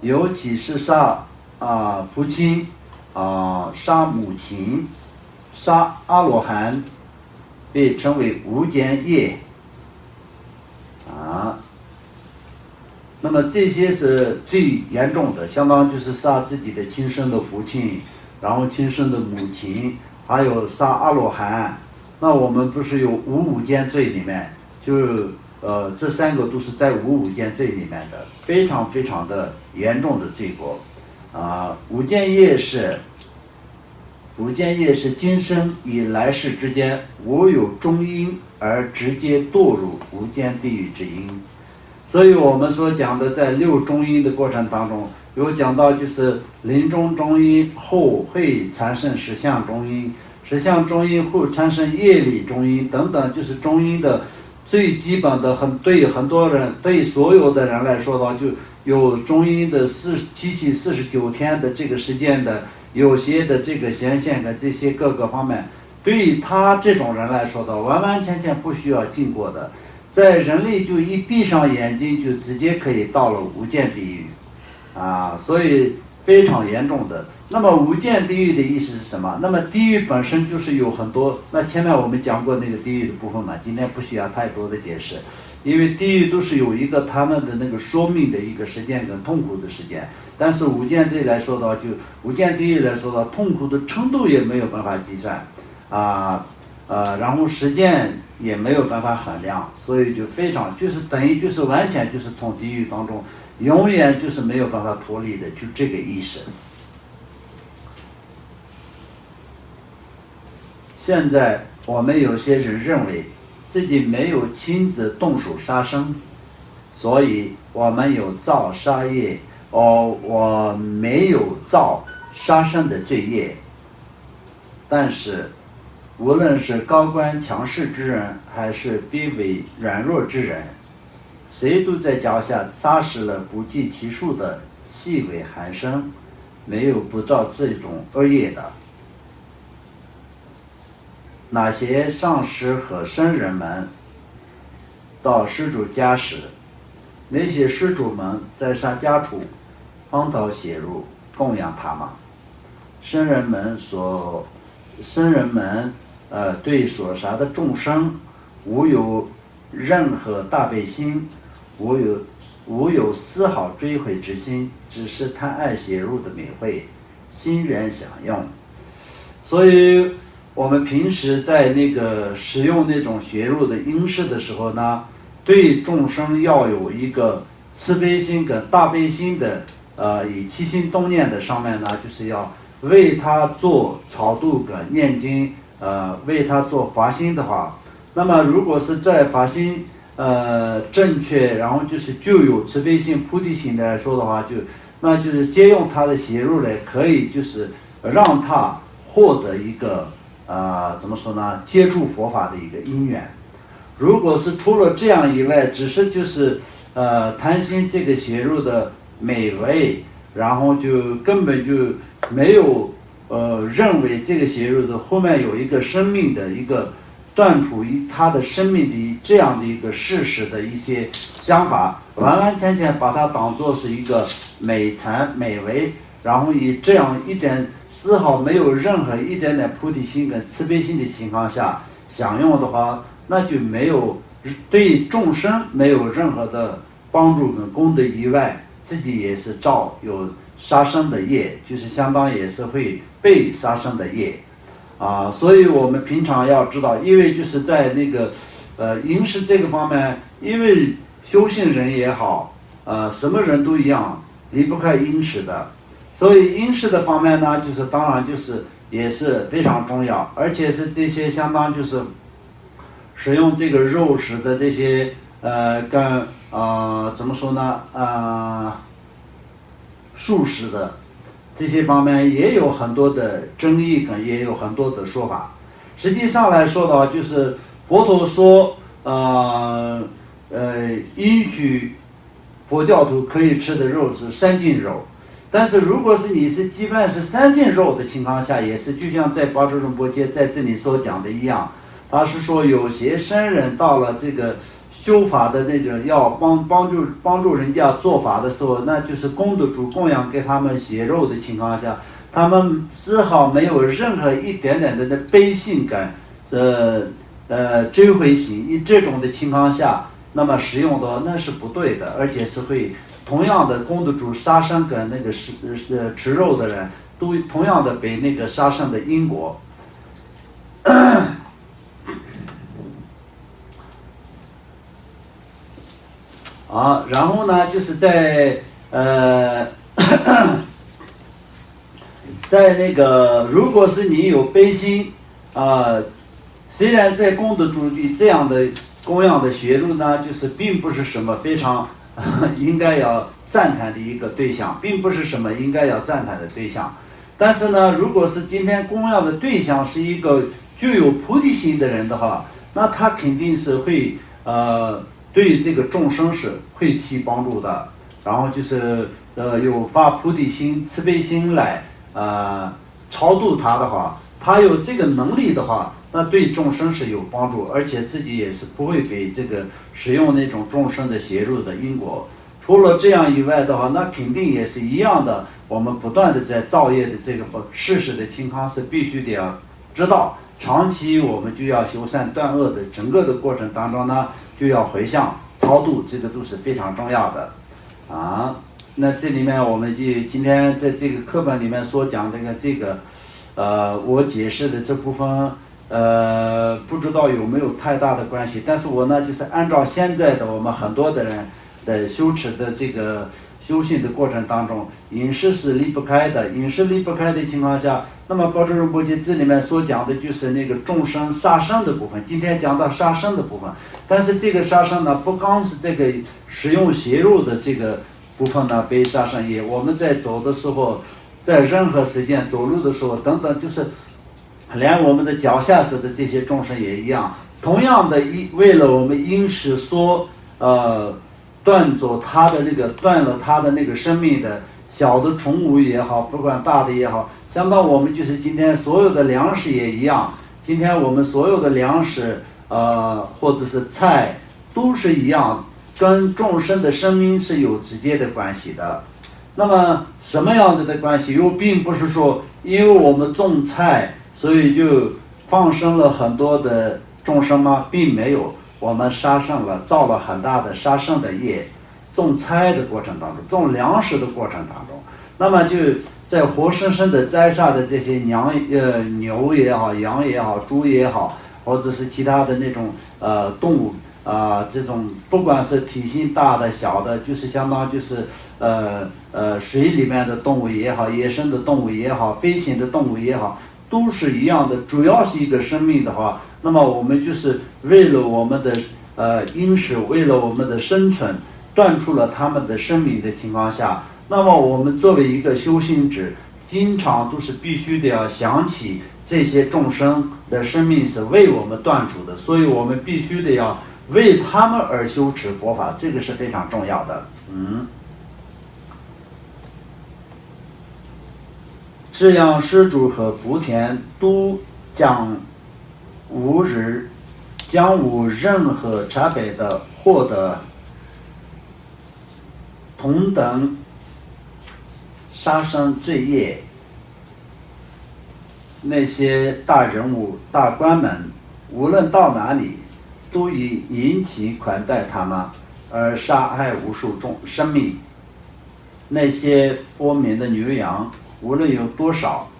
尤其是杀父亲杀母亲、杀阿罗汉，被称为无间业那么这些是最严重的，相当就是杀自己的亲生的父亲，然后亲生的母亲，还有杀阿罗汉。那我们不是有无间罪里面，这3个都是在无间罪里面的，非常非常的严重的罪过无间业是今生与来世之间无有中因而直接堕入无间地狱之因。所以我们所讲的在6中因的过程当中，有讲到就是临终中因后会产生10相中因，10相中因后产生业力中因等等，就是中因的最基本的对很多人对所有的人来说的话，就有中阴的49天的这个时间的有些的这个显现的这些各个方面，对于他这种人来说的完完全全不需要经过的，在人类就一闭上眼睛就直接可以到了无间地狱所以非常严重的。那么无间地狱的意思是什么？那么地狱本身就是有很多，那前面我们讲过那个地狱的部分嘛，今天不需要太多的解释，因为地狱都是有一个他们的那个说明的一个时间跟痛苦的时间，但是无间这来说的话，就无间地狱来说的痛苦的程度也没有办法计算然后时间也没有办法衡量，所以就非常就是等于就是完全就是从地狱当中永远就是没有办法脱离的，就这个意思。现在我们有些人认为自己没有亲自动手杀生，所以我们有造杀业我没有造杀生的罪业。但是无论是高官强势之人还是卑微软弱之人，谁都在脚下杀死了不计其数的细微寒生，没有不造这种恶业的。那些上师和僧人们到施主家时，那些施主们在他家处荒岛血肉供养他们。僧人们对所杀的众生无有任何大悲心，无有丝毫追悔之心，只是贪爱血肉的美味，欣然享用。所以我们平时在那个使用那种血肉的饮食的时候呢，对众生要有一个慈悲心跟大悲心的以起心动念的上面呢，就是要为他做超度跟念经为他做发心的话，那么如果是在发心正确，然后就是就有慈悲心菩提心来说的话，那就是借用他的血肉来，可以就是让他获得一个怎么说呢，接触佛法的一个因缘。如果是除了这样以外，只是就是贪心这个血肉的美味，然后就根本就没有认为这个血肉的后面有一个生命的一个断除于他的生命的这样的一个事实的一些想法，完完全全把它当作是一个美餐美味，然后以这样一点丝毫没有任何一点点菩提心跟慈悲心的情况下享用的话，那就没有对众生没有任何的帮助跟功德以外，自己也是造有杀生的业，就是相当也是会被杀生的业所以我们平常要知道，因为就是在那个饮食这个方面，因为修行人也好什么人都一样，离不开饮食的，所以饮食的方面呢，就是当然就是也是非常重要，而且是这些相当就是使用这个肉食的这些跟怎么说呢素食的这些方面也有很多的争议跟也有很多的说法。实际上来说的话，就是佛陀说允许佛教徒可以吃的肉是3净肉，但是如果是你是基本是3净肉的情况下，也是就像在巴珠仁波切在这里所讲的一样，他是说有些僧人到了这个修法的那种要帮助人家做法的时候，那就是供得主供养给他们血肉的情况下，他们丝毫没有任何一点点的悲心感，追悔心，这种的情况下，那么使用的那是不对的，而且是会同样的供得主杀生跟那个吃肉的人，都同样的被那个杀生的因果。然后呢，就是在在那个，如果是你有悲心虽然在供得主这样的供养的血肉呢，就是并不是什么非常应该要赞叹的一个对象，并不是什么应该要赞叹的对象。但是呢，如果是今天供养的对象是一个具有菩提心的人的话，那他肯定是会对这个众生是会起帮助的。然后就是有发菩提心、慈悲心来超度他的话，他有这个能力的话，那对众生是有帮助，而且自己也是不会被这个使用那种众生的邪入的因果。除了这样以外的话，那肯定也是一样的，我们不断的在造业的这个事实的情况是必须得要知道，长期我们就要修善断恶的整个的过程当中呢，就要回向超度，这个都是非常重要的那这里面我们就今天在这个课本里面所讲这个我解释的这部分不知道有没有太大的关系，但是我呢就是按照现在的我们很多的人的修持的这个修行的过程当中，饮食是离不开的，饮食离不开的情况下，那么宝珠仁波切这里面所讲的就是那个众生杀生的部分，今天讲到杀生的部分，但是这个杀生呢，不光是这个食用邪肉的这个部分呢被杀生，也我们在走的时候，在任何时间走路的时候等等，就是连我们的脚下时的这些众生也一样，同样的为了我们因食所断了他的那个生命的小的宠物也好，不管大的也好，相当我们就是今天所有的粮食也一样，今天我们所有的粮食或者是菜都是一样，跟众生的生命是有直接的关系的。那么什么样子的关系？又并不是说因为我们种菜所以就放生了很多的众生吗？并没有，我们杀生了，造了很大的杀生的业，种菜的过程当中，种粮食的过程当中，那么就在活生生的摘杀的这些牛也好，羊也好，猪也好，或者是其他的那种动物这种不管是体型大的小的，就是相当就是水里面的动物也好，野生的动物也好，飞行的动物也好，都是一样的，主要是一个生命的话，那么我们就是为了我们的因食，为了我们的生存，断除了他们的生命的情况下，那么我们作为一个修行者，经常都是必须得要想起这些众生的生命是为我们断除的，所以我们必须得要为他们而修持佛法，这个是非常重要的。这样施主和福田都将无任何差别的获得同等杀生罪业。那些大人物大官们无论到哪里，都以殷勤款待他们而杀害无数生命。那些波民的牛羊无论有多少，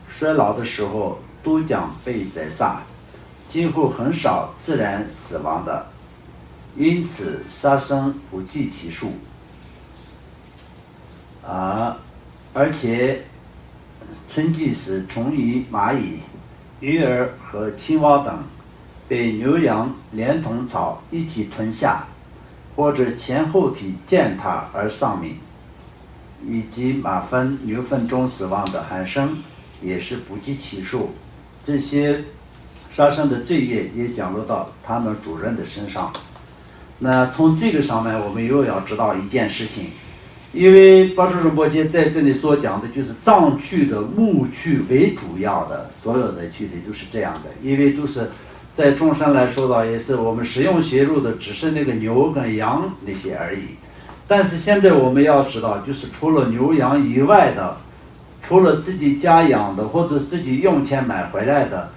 衰老的时候都将被宰杀，几乎很少自然死亡的，因此杀生不计其数而且春季时虫蚁、蚂蚁、鱼儿和青蛙等被牛羊连同草一起吞下，或者前后体践踏而丧命，以及马粪、牛粪中死亡的寒生也是不计其数。这些杀生的罪业也降落到他们主人的身上。那从这个上面我们又要知道一件事情，因为巴珠仁波切在这里所讲的就是藏区的牧区为主要的，所有的区里都是这样的，因为都是在众生来说的，也是我们食用血肉的，只是那个牛跟羊那些而已。但是现在我们要知道，就是除了牛羊以外的，除了自己家养的或者自己用钱买回来的，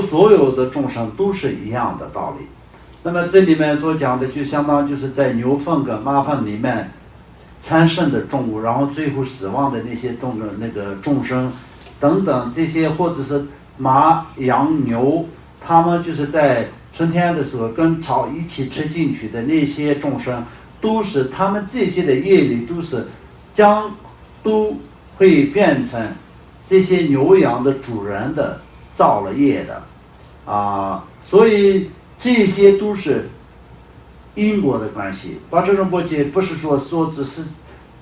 所有的众生都是一样的道理。那么这里面所讲的就相当就是在牛粪跟马粪里面产生的重物，然后最后死亡的那些众生等等这些，或者是马羊牛，他们就是在春天的时候跟草一起吃进去的那些众生，都是他们这些的业力都会变成这些牛羊的主人的造了业的所以这些都是因果的关系。巴遮仁波切不是说只是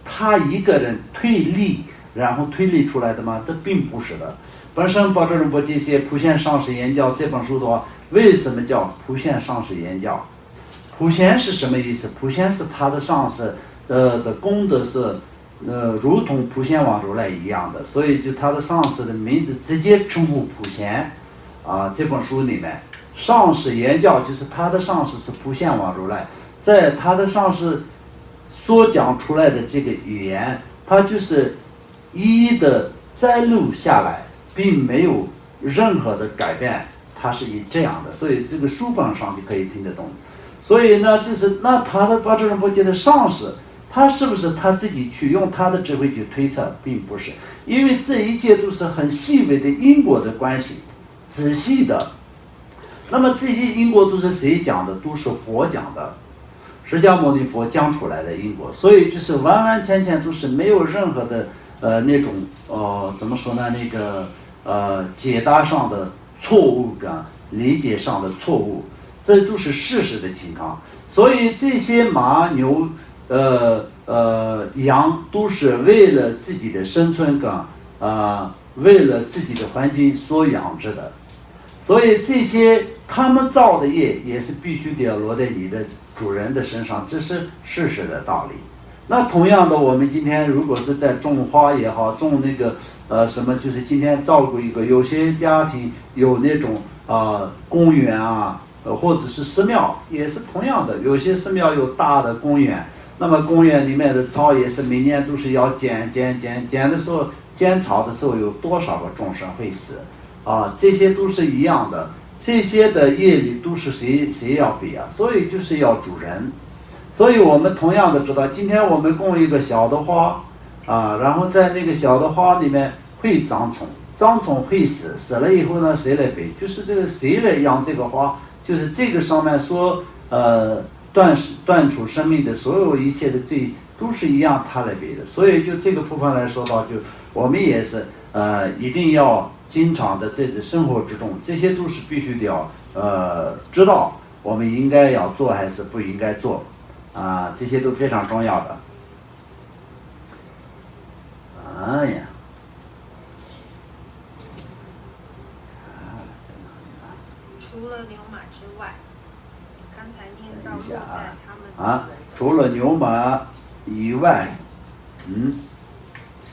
他一个人推理然后推理出来的吗？这并不是的。本身巴遮仁波切写《普贤上师言教》这本书的话，为什么叫普贤上师言教？普贤是什么意思？普贤是他的上师的功德是如同普贤王如来一样的，所以就他的上师的名字直接称呼普贤这本书里面上师言教就是他的上师是普贤王如来，在他的上师所讲出来的这个语言，他就是一一的摘录下来，并没有任何的改变，它是这样的，所以这个书本上你可以听得懂。所以呢，就是那他的巴遮仁波切的上师，他是不是他自己去用他的智慧去推测，并不是，因为这一切都是很细微的因果的关系，仔细的。那么这些因果都是谁讲的？都是佛讲的，释迦牟尼佛讲出来的因果，所以就是完完全全都是没有任何的那种怎么说呢？那个解答上的错误跟理解上的错误，这都是事实的情况。所以这些马牛羊都是为了自己的生存跟为了自己的环境所养殖的，所以这些他们造的业也是必须得要落在你的主人的身上，这是事实的道理。那同样的，我们今天如果是在种花也好，种那个什么，就是今天照顾一个，有些家庭有那种公园或者是寺庙，也是同样的，有些寺庙有大的公园，那么公园里面的草也是每年都是要剪的时候，剪草的时候有多少个众生会死这些都是一样的，这些的业力都是谁要背所以就是要主人。所以我们同样的知道，今天我们供一个小的花然后在那个小的花里面会长虫，长虫会死了以后呢，谁来背？就是这个谁来养这个花？就是这个上面说断除生命的所有一切的罪都是一样，他来背的。所以就这个部分来说到，就我们也是一定要经常的在生活之中，这些都是必须得要知道我们应该要做还是不应该做这些都非常重要的。哎呀，除了牛马之外，刚才念到落在他们除了牛马以外，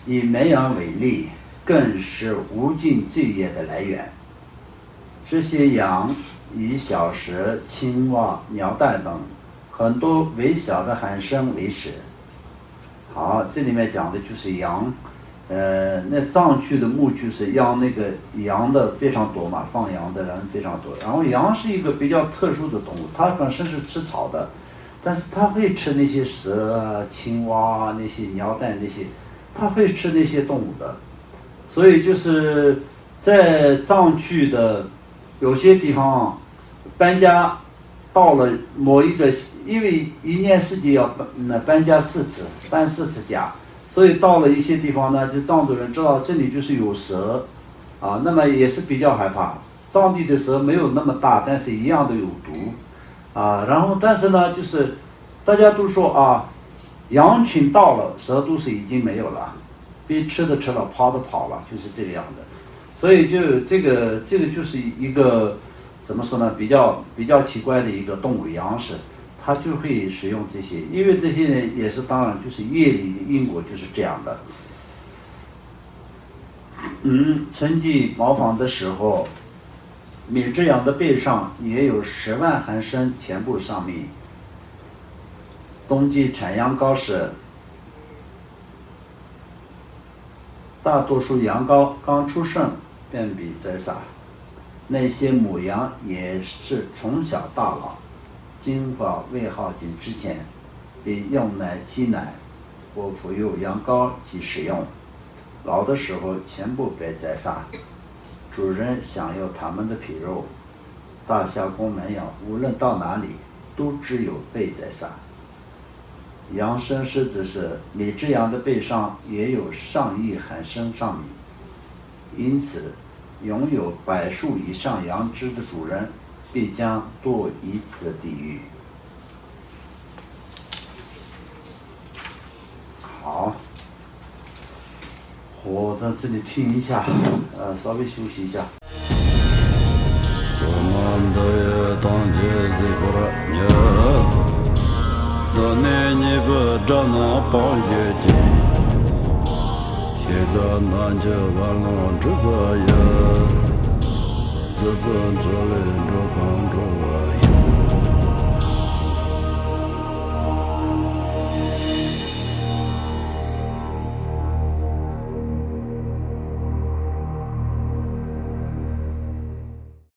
以绵羊为例，更是无尽罪业的来源。这些羊以小蛇、青蛙、鸟蛋等很多微小的海生为食。好，这里面讲的就是羊，那藏区的牧区是养那个羊的非常多嘛，放羊的人非常多。然后羊是一个比较特殊的动物，它本身是吃草的，但是它会吃那些蛇、青蛙那些鸟蛋那些，它会吃那些动物的。所以就是在藏区的有些地方搬家到了某一个，因为一年四季要搬家4次，搬4次家，所以到了一些地方呢，就藏族人知道这里就是有蛇那么也是比较害怕。藏地的蛇没有那么大，但是一样都有毒然后但是呢，就是大家都说羊群到了，蛇都是已经没有了，被吃的吃了，跑的跑了，就是这个样的。所以就这个就是一个怎么说呢，比较奇怪的一个动物羊是，它就会使用这些，因为这些人也是当然就是业力的因果就是这样的。春季茅房的时候，米之羊的背上也有10万寒参全部上命。冬季产羊羔时，大多数羊羔刚出生便被宰杀，那些母羊也是从小到老，经过未耗尽之前，被用来挤奶或服用羊羔及食用，老的时候全部被宰杀。主人想要它们的皮肉，大夏公们羊无论到哪里，都只有被宰杀。羊生狮子时，每只羊的背上也有上亿寒参上命，因此拥有100束以上羊脂的主人必将堕一次地狱。好，我在这里听一下，稍微休息一下。自本作人着康着我